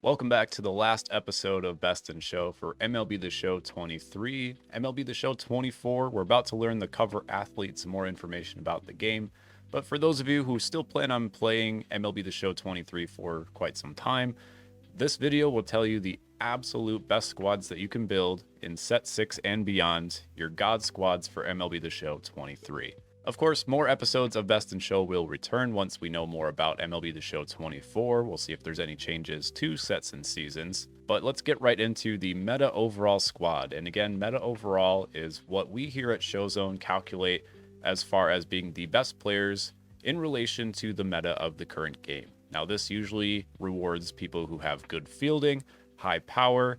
Welcome back to the last episode of Best in Show for MLB The Show 23. MLB The Show 24, we're about to learn the cover athletes and more information about the game. But for those of you who still plan on playing MLB The Show 23 for quite some time, this video will tell you the absolute best squads that you can build in Set 6 and beyond, your God squads for MLB The Show 23. Of course, more episodes of Best in Show will return once we know more about MLB The Show 24. We'll see if there's any changes to sets and seasons. But let's get right into the meta overall squad. And again, meta overall is what we here at ShowZone calculate as far as being the best players in relation to the meta of the current game. Now, this usually rewards people who have good fielding, high power.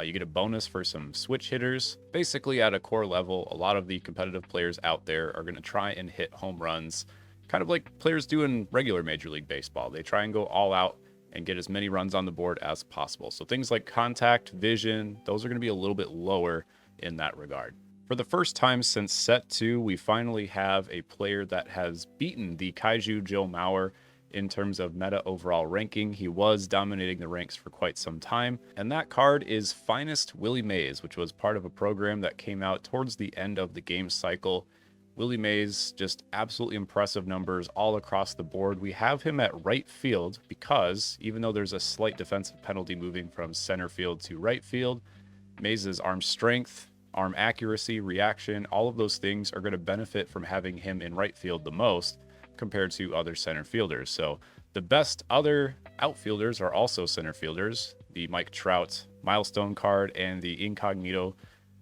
You get a bonus for some switch hitters. Basically, at a core level, a lot of the competitive players out there are going to try and hit home runs, kind of like players do in regular Major League Baseball. They try and go all out and get as many runs on the board as possible. So things like contact, vision, those are going to be a little bit lower in that regard. For the first time since Set 2, we finally have a player that has beaten the Kaiju Joe Mauer in terms of meta overall ranking. He was dominating the ranks for quite some time, and that card is Finest Willie Mays, which was part of a program that came out towards the end of the game cycle. Willie Mays, just absolutely impressive numbers all across the board. We have him at right field because even though there's a slight defensive penalty moving from center field to right field, Mays' arm strength, arm accuracy, reaction, all of those things are going to benefit from having him in right field the most compared to other center fielders. So the best other outfielders are also center fielders. The Mike Trout milestone card and the incognito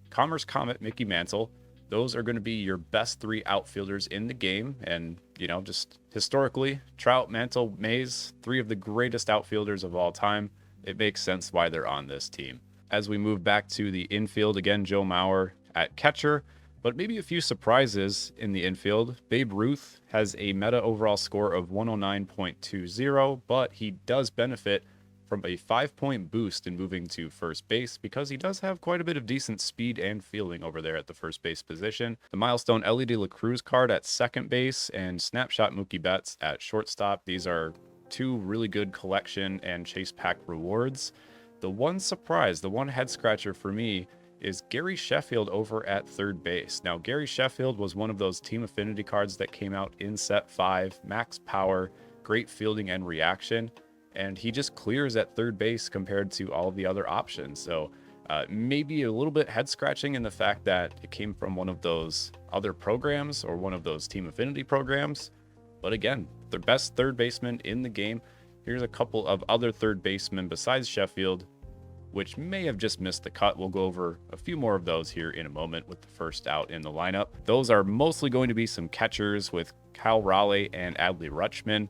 Commerce Comet Mickey Mantle. Those are going to be your best three outfielders in the game. And, just historically, Trout, Mantle, Mays, three of the greatest outfielders of all time. It makes sense why they're on this team. As we move back to the infield, again, Joe Mauer at catcher. But maybe a few surprises in the infield. Babe Ruth has a meta overall score of 109.20, but he does benefit from a 5-point boost in moving to first base because he does have quite a bit of decent speed and fielding over there at the first base position. The milestone Ellie De La Cruz card at second base and Snapshot Mookie Betts at shortstop. These are two really good collection and chase pack rewards. The one surprise, the one head scratcher for me is Gary Sheffield over at third base. Now, Gary Sheffield was one of those team affinity cards that came out in Set 5, max power, great fielding and reaction, and he just clears at third base compared to all of the other options. So maybe a little bit head scratching in the fact that it came from one of those other programs or one of those team affinity programs. But again, the best third baseman in the game. Here's a couple of other third basemen besides Sheffield, which may have just missed the cut. We'll go over a few more of those here in a moment with the first out in the lineup. Those are mostly going to be some catchers with Kyle Raleigh and Adley Rutschman.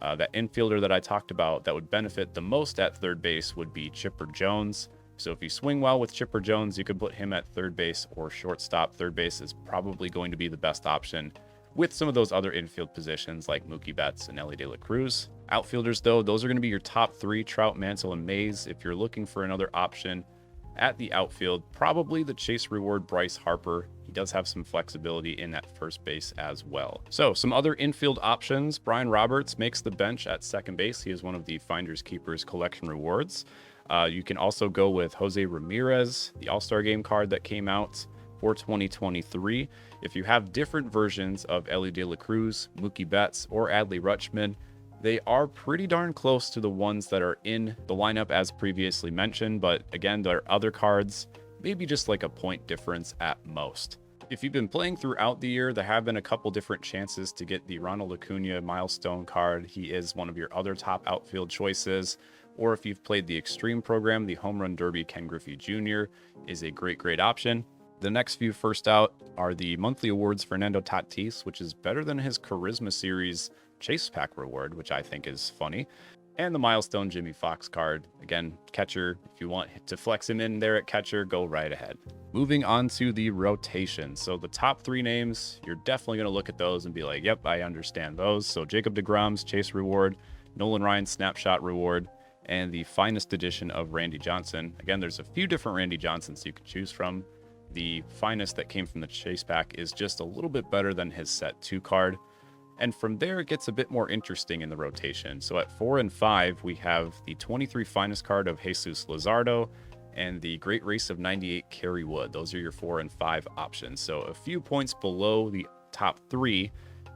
That infielder that I talked about that would benefit the most at third base would be Chipper Jones. So if you swing well with Chipper Jones, you could put him at third base or shortstop. Third base is probably going to be the best option with some of those other infield positions like Mookie Betts and Ellie De La Cruz. Outfielders, though, those are going to be your top three, Trout, Mantle, and Mays. If you're looking for another option at the outfield, probably the chase reward Bryce Harper. He does have some flexibility in that first base as well. So some other infield options. Brian Roberts makes the bench at second base. He is one of the Finders Keepers collection rewards. You can also go with Jose Ramirez, the All-Star Game card that came out for 2023. If you have different versions of Ellie De La Cruz, Mookie Betts, or Adley Rutschman, they are pretty darn close to the ones that are in the lineup as previously mentioned, but again, there are other cards, maybe just like a point difference at most. If you've been playing throughout the year, there have been a couple different chances to get the Ronald Acuna milestone card. He is one of your other top outfield choices. Or if you've played the Extreme program, the Home Run Derby Ken Griffey Jr. is a great option. The next few first out are the monthly awards Fernando Tatis, which is better than his Charisma Series chase pack reward, which I think is funny. And the milestone Jimmy Fox card. Again, catcher, if you want to flex him in there at catcher, go right ahead. Moving on to the rotation. So the top three names, you're definitely going to look at those and be like, yep, I understand those. So Jacob deGrom's chase reward, Nolan Ryan's snapshot reward, and the finest edition of Randy Johnson. Again, there's a few different Randy Johnsons you could choose from. The finest that came from the chase pack is just a little bit better than his Set 2 card. And from there, it gets a bit more interesting in the rotation. So at 4 and 5, we have the 23 finest card of Jesus Luzardo and the Great Race of 98 Kerry Wood. Those are your 4 and 5 options. So a few points below the top 3,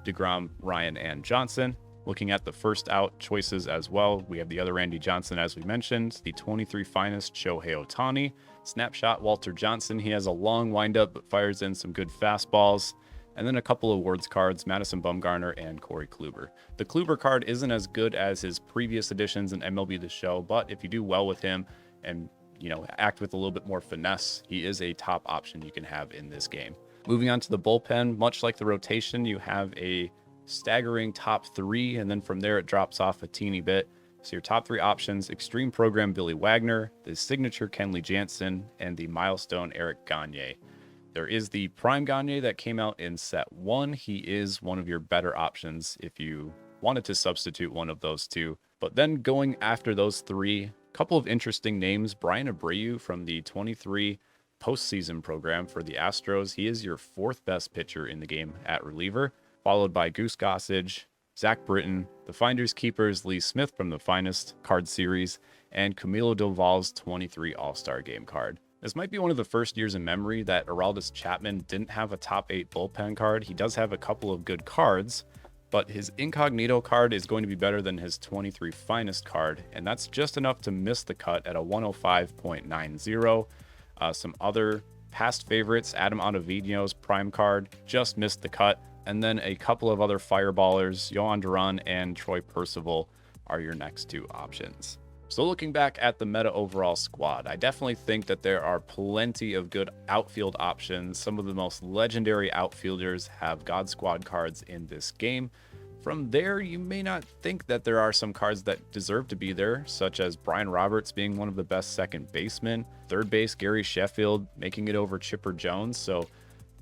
DeGrom, Ryan, and Johnson. Looking at the first out choices as well, we have the other Randy Johnson, as we mentioned, the 23 finest Shohei Ohtani. Snapshot Walter Johnson. He has a long windup but fires in some good fastballs. And then a couple of awards cards, Madison Bumgarner and Corey Kluber. The Kluber card isn't as good as his previous editions in MLB The Show, but if you do well with him and, act with a little bit more finesse, he is a top option you can have in this game. Moving on to the bullpen, much like the rotation, you have a staggering top 3, and then from there it drops off a teeny bit. So your top 3 options, Extreme Program Billy Wagner, the Signature Kenley Jansen, and the Milestone Eric Gagne. There is the Prime Gagne that came out in set 1. He is one of your better options if you wanted to substitute one of those two. But then going after those 3, a couple of interesting names. Brian Abreu from the 23 postseason program for the Astros. He is your 4th best pitcher in the game at reliever, followed by Goose Gossage, Zach Britton, the Finders Keepers, Lee Smith from the Finest card series, and Camilo Doval's 23 All-Star Game card. This might be one of the first years in memory that Aroldis Chapman didn't have a top 8 bullpen card. He does have a couple of good cards, but his incognito card is going to be better than his 23 finest card, and that's just enough to miss the cut at a 105.90. Some other past favorites, Adam Ottavino's prime card, just missed the cut, and then a couple of other fireballers, Yohan Duran and Troy Percival, are your next 2 options. So looking back at the meta overall squad, I definitely think that there are plenty of good outfield options. Some of the most legendary outfielders have God Squad cards in this game. From there, you may not think that there are some cards that deserve to be there, such as Brian Roberts being one of the best second basemen, third base Gary Sheffield making it over Chipper Jones. So,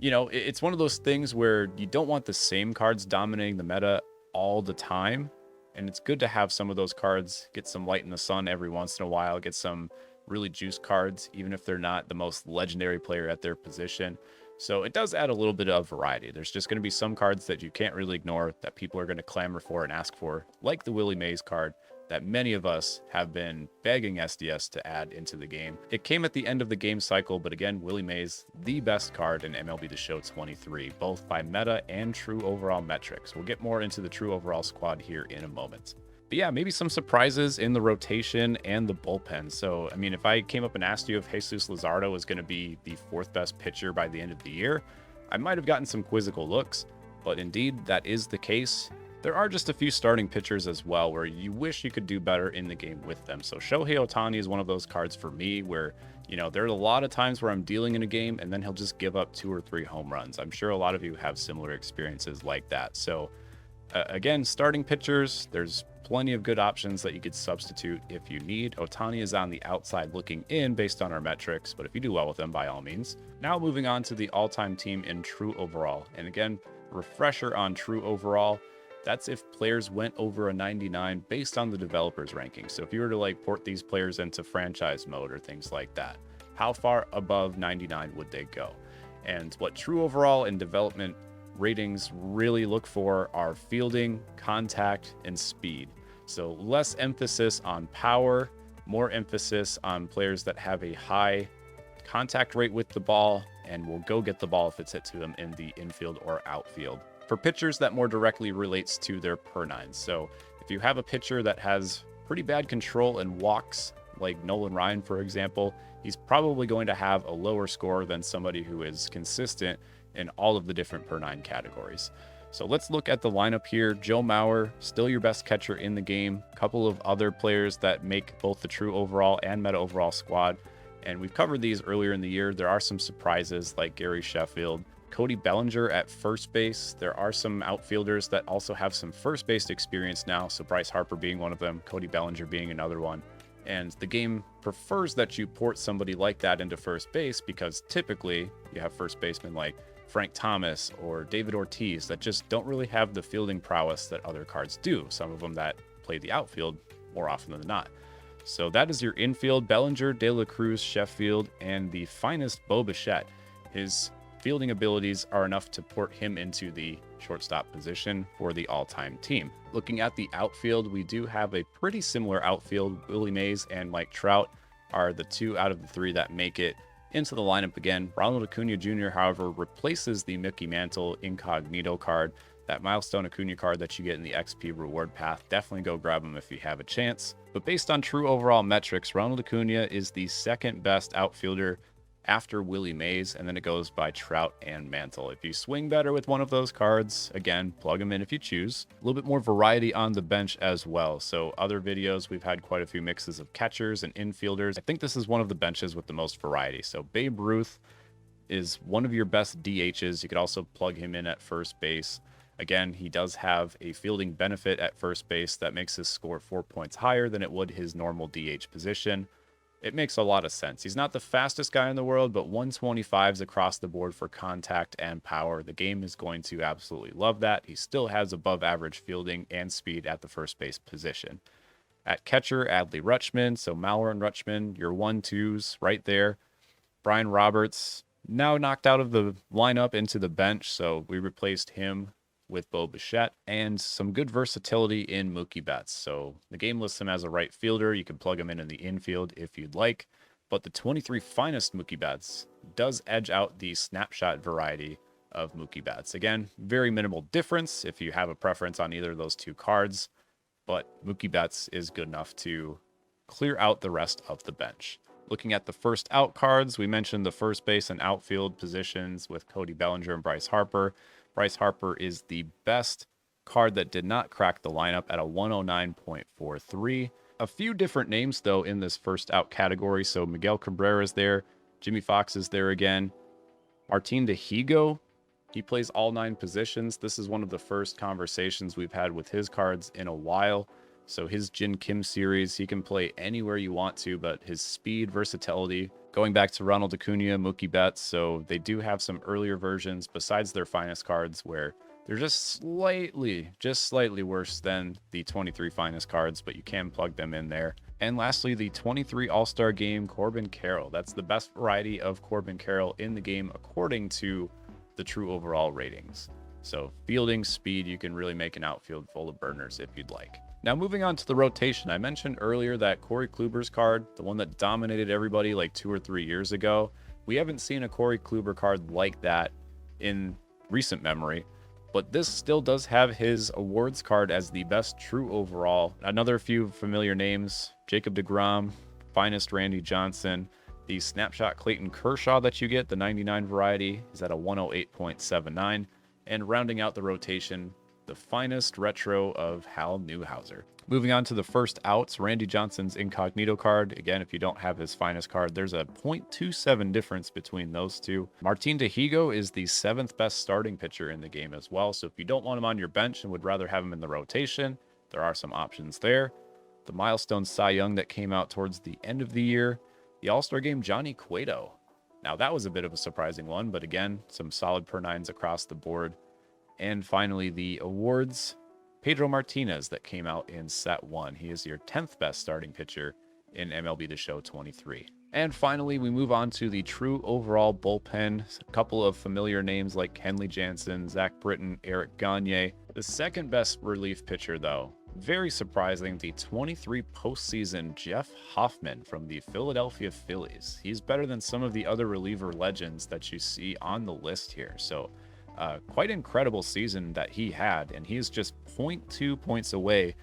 it's one of those things where you don't want the same cards dominating the meta all the time. And it's good to have some of those cards get some light in the sun every once in a while, get some really juiced cards, even if they're not the most legendary player at their position. So it does add a little bit of variety. There's just going to be some cards that you can't really ignore that people are going to clamor for and ask for, like the Willie Mays card that many of us have been begging SDS to add into the game. It came at the end of the game cycle, but again, Willie Mays, the best card in MLB The Show 23, both by meta and true overall metrics. We'll get more into the true overall squad here in a moment. But yeah, maybe some surprises in the rotation and the bullpen. So, if I came up and asked you if Jesus Luzardo was going to be the 4th best pitcher by the end of the year, I might have gotten some quizzical looks, but indeed that is the case. There are just a few starting pitchers as well where you wish you could do better in the game with them. So Shohei Ohtani is one of those cards for me where, there are a lot of times where I'm dealing in a game and then he'll just give up 2 or 3 home runs. I'm sure a lot of you have similar experiences like that. So again, starting pitchers, there's plenty of good options that you could substitute if you need. Ohtani is on the outside looking in based on our metrics, but if you do well with them, by all means. Now moving on to the all-time team in true overall. And again, refresher on true overall. That's if players went over a 99 based on the developer's ranking. So if you were to port these players into franchise mode or things like that, how far above 99 would they go? And what true overall and development ratings really look for are fielding, contact, and speed. So less emphasis on power, more emphasis on players that have a high contact rate with the ball and will go get the ball if it's hit to them in the infield or outfield. For pitchers, that more directly relates to their per nines. So if you have a pitcher that has pretty bad control and walks, like Nolan Ryan, for example, he's probably going to have a lower score than somebody who is consistent in all of the different per nine categories. So let's look at the lineup here. Joe Mauer, still your best catcher in the game. A couple of other players that make both the true overall and meta overall squad. And we've covered these earlier in the year. There are some surprises like Gary Sheffield. Cody Bellinger at first base. There are some outfielders that also have some first base experience now. So Bryce Harper being one of them, Cody Bellinger being another one. And the game prefers that you port somebody like that into first base because typically you have first basemen like Frank Thomas or David Ortiz that just don't really have the fielding prowess that other cards do. Some of them that play the outfield more often than not. So that is your infield: Bellinger, De La Cruz, Sheffield, and the finest Bo Bichette. His fielding abilities are enough to port him into the shortstop position for the all-time team. Looking at the outfield, we do have a pretty similar outfield. Willie Mays and Mike Trout are the 2 out of the 3 that make it into the lineup again. Ronald Acuna Jr., however, replaces the Mickey Mantle Incognito card, that milestone Acuna card that you get in the XP reward path. Definitely go grab him if you have a chance. But based on true overall metrics, Ronald Acuna is the second best outfielder after Willie Mays, and then it goes by Trout and Mantle. If you swing better with one of those cards, again, plug them in if you choose. A little bit more variety on the bench as well. So other videos, we've had quite a few mixes of catchers and infielders. I think this is one of the benches with the most variety. So Babe Ruth is one of your best DHs. You could also plug him in at first base. Again, he does have a fielding benefit at first base that makes his score 4 points higher than it would his normal DH position. It makes a lot of sense. He's not the fastest guy in the world, but 125s across the board for contact and power. The game is going to absolutely love that. He still has above average fielding and speed at the first base position. At catcher, Adley Rutschman. So Mallory and Rutschman, your 1-2s right there. Brian Roberts, now knocked out of the lineup into the bench, so we replaced him with Bo Bichette, and some good versatility in Mookie Betts. So the game lists him as a right fielder. You can plug him in the infield if you'd like, but the 23 finest Mookie Betts does edge out the snapshot variety of Mookie Betts. Again, very minimal difference if you have a preference on either of those 2 cards, but Mookie Betts is good enough to clear out the rest of the bench. Looking at the first out cards, we mentioned the first base and outfield positions with Cody Bellinger and Bryce Harper. Bryce Harper is the best card that did not crack the lineup at a 109.43. A few different names, though, in this first out category. So Miguel Cabrera is there. Jimmy Fox is there again. Martin Dehigo, he plays all 9 positions. This is one of the first conversations we've had with his cards in a while. So his Jin Kim series, he can play anywhere you want to, but his speed, versatility, going back to Ronald Acuna, Mookie Betts, so they do have some earlier versions besides their finest cards where they're just slightly worse than the 23 finest cards, but you can plug them in there. And lastly, the 23 All-Star Game Corbin Carroll. That's the best variety of Corbin Carroll in the game according to the true overall ratings. So fielding, speed, you can really make an outfield full of burners if you'd like. Now moving on to the rotation, I mentioned earlier that Corey Kluber's card, the one that dominated everybody like 2 or 3 years ago, we haven't seen a Corey Kluber card like that in recent memory, but this still does have his awards card as the best true overall. Another few familiar names, Jacob deGrom, finest Randy Johnson, the snapshot Clayton Kershaw that you get, the 99 variety, is at a 108.79, and rounding out the rotation, the finest retro of Hal Newhouser. Moving on to the first outs, Randy Johnson's Incognito card. Again, if you don't have his finest card, there's a 0.27 difference between those 2. Martin Dehigo is the 7th best starting pitcher in the game as well. So if you don't want him on your bench and would rather have him in the rotation, there are some options there. The milestone Cy Young that came out towards the end of the year. The All-Star Game Johnny Cueto. Now that was a bit of a surprising one, but again, some solid per 9s across the board. And finally, the awards, Pedro Martinez that came out in set 1. He is your 10th best starting pitcher in MLB The Show 23. And finally, we move on to the true overall bullpen. A couple of familiar names like Kenley Jansen, Zach Britton, Eric Gagne. The second best relief pitcher, though, very surprising, the 23 postseason Jeff Hoffman from the Philadelphia Phillies. He's better than some of the other reliever legends that you see on the list here. So quite incredible season that he had, and he's just 0.2 points away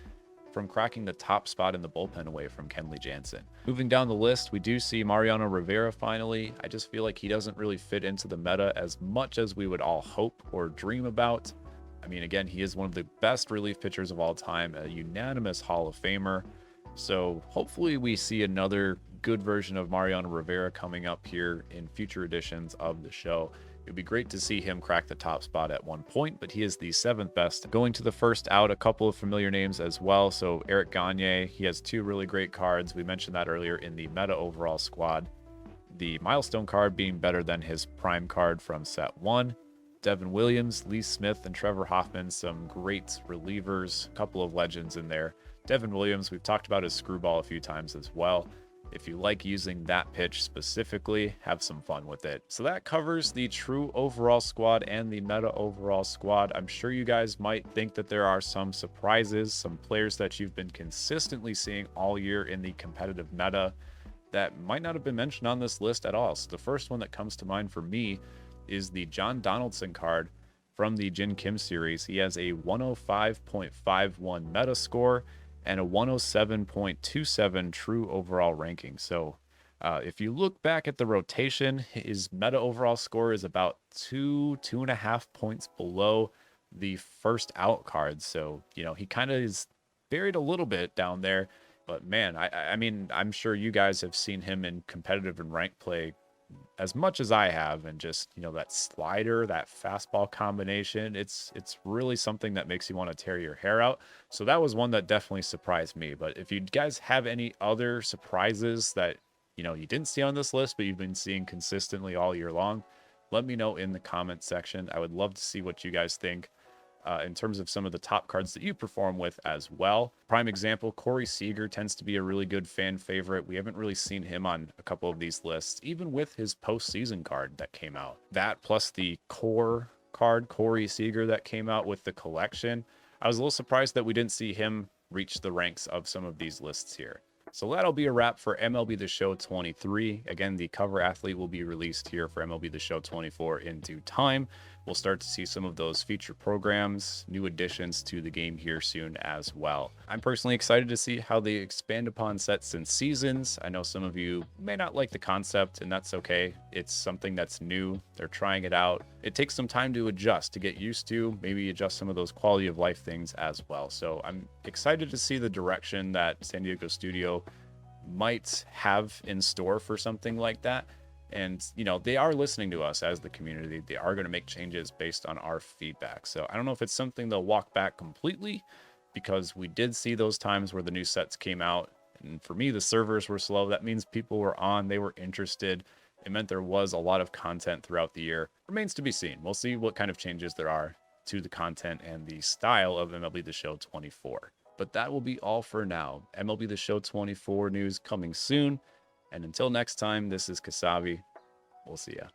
from cracking the top spot in the bullpen away from Kenley Jansen. Moving down the list, we do see Mariano Rivera finally. I just feel like he doesn't really fit into the meta as much as we would all hope or dream about. I mean, again, he is one of the best relief pitchers of all time, a unanimous Hall of Famer. So hopefully we see another good version of Mariano Rivera coming up here in future editions of the show. It'd be great to see him crack the top spot at one point, but he is the 7th best. Going to the first out, a couple of familiar names as well. So Eric Gagne, he has 2 really great cards. We mentioned that earlier in the meta overall squad. The milestone card being better than his prime card from set 1. Devin Williams, Lee Smith, and Trevor Hoffman, some great relievers, a couple of legends in there. Devin Williams, we've talked about his screwball a few times as well. If you like using that pitch specifically, have some fun with it. So that covers the true overall squad and the meta overall squad. I'm sure you guys might think that there are some surprises, some players that you've been consistently seeing all year in the competitive meta that might not have been mentioned on this list at all. So the first one that comes to mind for me is the John Donaldson card from the Jin Kim series. He has a 105.51 meta score and a 107.27 true overall ranking. So if you look back at the rotation, his meta overall score is about 2.5 points below the first out card. So, he kind of is buried a little bit down there. But man, I mean, I'm sure you guys have seen him in competitive and ranked play as much as I have, and just that slider, that fastball combination, it's really something that makes you want to tear your hair out. So that was one that definitely surprised me. But if you guys have any other surprises that you didn't see on this list but you've been seeing consistently all year long, let me know in the comment section. I would love to see what you guys think in terms of some of the top cards that you perform with as well. Prime example, Corey Seager tends to be a really good fan favorite. We haven't really seen him on a couple of these lists, even with his postseason card that came out. That plus the core card, Corey Seager, that came out with the collection. I was a little surprised that we didn't see him reach the ranks of some of these lists here. So that'll be a wrap for MLB The Show 23. Again, the cover athlete will be released here for MLB The Show 24 in due time. We'll start to see some of those feature programs, new additions to the game here soon as well. I'm personally excited to see how they expand upon sets and seasons. I know some of you may not like the concept, and that's okay. It's something that's new. They're trying it out. It takes some time to adjust, to get used to, maybe adjust some of those quality of life things as well. So I'm excited to see the direction that San Diego Studio might have in store for something like that. And, they are listening to us as the community. They are going to make changes based on our feedback. So I don't know if it's something they'll walk back completely, because we did see those times where the new sets came out. And for me, the servers were slow. That means people were on, they were interested. It meant there was a lot of content throughout the year. Remains to be seen. We'll see what kind of changes there are to the content and the style of MLB The Show 24. But that will be all for now. MLB The Show 24 news coming soon. And until next time, this is Kasavi. We'll see ya.